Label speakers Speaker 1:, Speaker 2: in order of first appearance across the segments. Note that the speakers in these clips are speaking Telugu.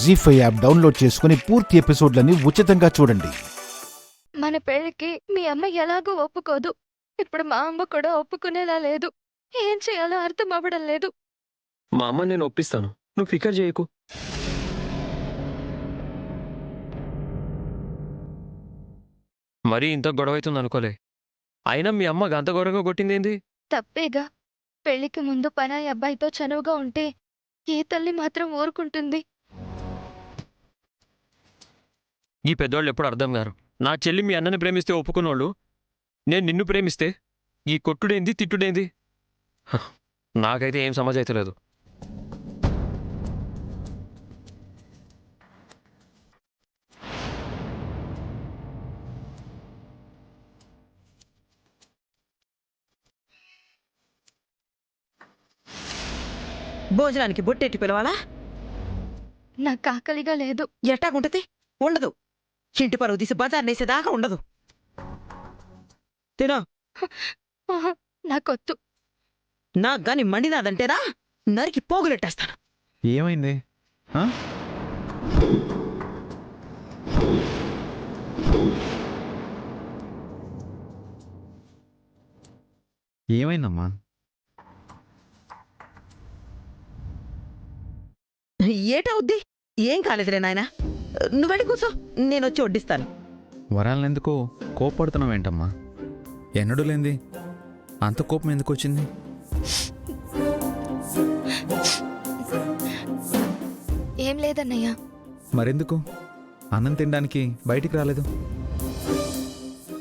Speaker 1: జీ5 యాప్ డౌన్లోడ్ చేసుకుని పూర్తి ఎపిసోడ్లని ఉచితంగా చూడండి.
Speaker 2: మన పెళ్ళికి మీ అమ్మ ఎలాగో ఒప్పుకోదు. ఇప్పుడు మా అమ్మ కూడా ఒప్పుకునేలా లేదు. ఏం చేయాలో అర్థం అవ్వడం లేదు.
Speaker 3: మా అమ్మ నేను ఒప్పిస్తాను, నువ్వు ఫికర్ చేయకు. మరీ ఇంత గొడవ అవుతుంది అనుకోలే. అయినా మీ అమ్మ గంత గొడవగా కొట్టిందేంది?
Speaker 2: తప్పేగా. పెళ్లికి ముందు పనాయి అబ్బాయితో చనువుగా ఉంటే ఏ తల్లి మాత్రం ఊరుకుంటుంది?
Speaker 3: ఈ పెద్దోళ్ళు ఎప్పుడు అర్థం కారు. నా చెల్లి మీ అన్నని ప్రేమిస్తే ఒప్పుకున్నోళ్ళు, నేను నిన్ను ప్రేమిస్తే ఈ కొట్టుడేంది తిట్టుడేంది? హ, నాకైతే ఏం సమజ్ అవుతలేదు.
Speaker 4: భోజనానికి బొట్టెట్టి పిలవాలా?
Speaker 2: నాకు ఆకలిగా లేదు.
Speaker 4: ఎట్టాగుంటది? ఉండదు. ఇంటి పరువు తీసి బజార్ నేసేదాకా ఉండదు. తినో.
Speaker 2: ఆహా, నాకొద్దు.
Speaker 4: నాకు గాని మండినాదంటేనా నరికి పోగులెట్టేస్తాను.
Speaker 5: ఏమైంది? ఏమైందమ్మా?
Speaker 4: ఏటవుద్ది? ఏం కాలేదులే నాయనా. నువ్వెళ్ళి కూర్చో, నేనొచ్చి వడ్డిస్తాను.
Speaker 5: వరాలనెందుకో కోప్పడుతున్నావేంటమ్మా? ఎన్నడూ లేంది అంత కోపం ఎందుకు వచ్చింది?
Speaker 2: ఏం లేదన్నయ్య.
Speaker 5: మరెందుకు అన్నం తినడానికి బయటికి రాలేదు?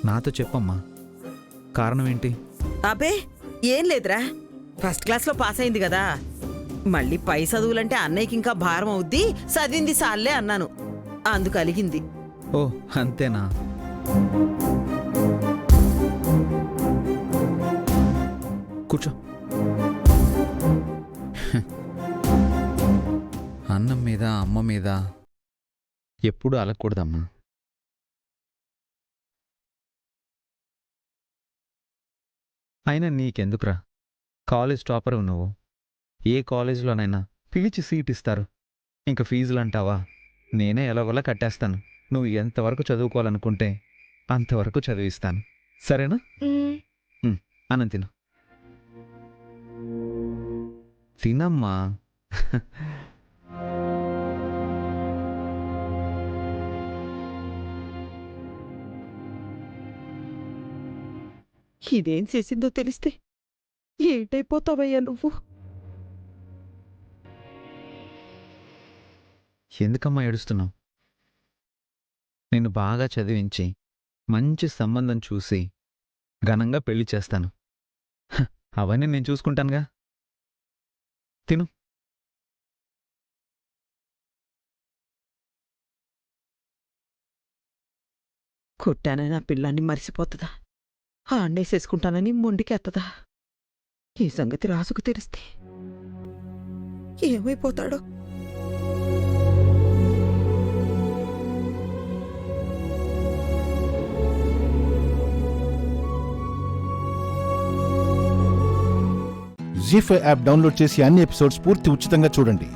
Speaker 5: నాతో చెప్పమ్మా, కారణం ఏంటి?
Speaker 4: అబే ఏం లేదురా, ఫస్ట్ క్లాస్లో పాస్ అయింది కదా, మళ్ళీ పై చదువులంటే అన్నయ్యకి ఇంకా భారం అవుద్ది, చదివింది సాల్లే అన్నాను, అందుకు అలిగింది.
Speaker 5: ఓ అంతేనా? కూర్చో. అన్నం మీద అమ్మ మీద ఎప్పుడు అలగకూడదమ్మా. అయినా నీకెందుకురా? కాలేజ్ టాపర్ నువ్వు. ఏ కాలేజీలోనైనా పిలిచి సీట్ ఇస్తారు. ఇంక ఫీజులు అంటావా? నేనే ఎలాగోలా కట్టేస్తాను. నువ్వు ఎంతవరకు చదువుకోవాలనుకుంటే అంతవరకు చదివిస్తాను. సరేనా? అన్నం తిను. తినమ్మా.
Speaker 4: ఇదేం చేసిందో తెలిస్తే ఏంటైపోతావయ్యా నువ్వు?
Speaker 5: ఎందుకమ్మా ఏడుస్తున్నావు? నిన్ను బాగా చదివించి మంచి సంబంధం చూసి ఘనంగా పెళ్లి చేస్తాను. అవన్నీ నేను చూసుకుంటానుగా. తిను.
Speaker 4: కొట్టానని నా పిల్లాన్ని మరిసిపోతుందా? ఆండేసేసుకుంటానని మొండికెత్తదా? ఈ సంగతి రాసుకు తెలిస్తే ఏమైపోతాడో?
Speaker 1: జీ5 యాప్ డౌన్లోడ్ చేసి అన్ని ఎపిసోడ్స్ పూర్తి ఉచితంగా చూడండి.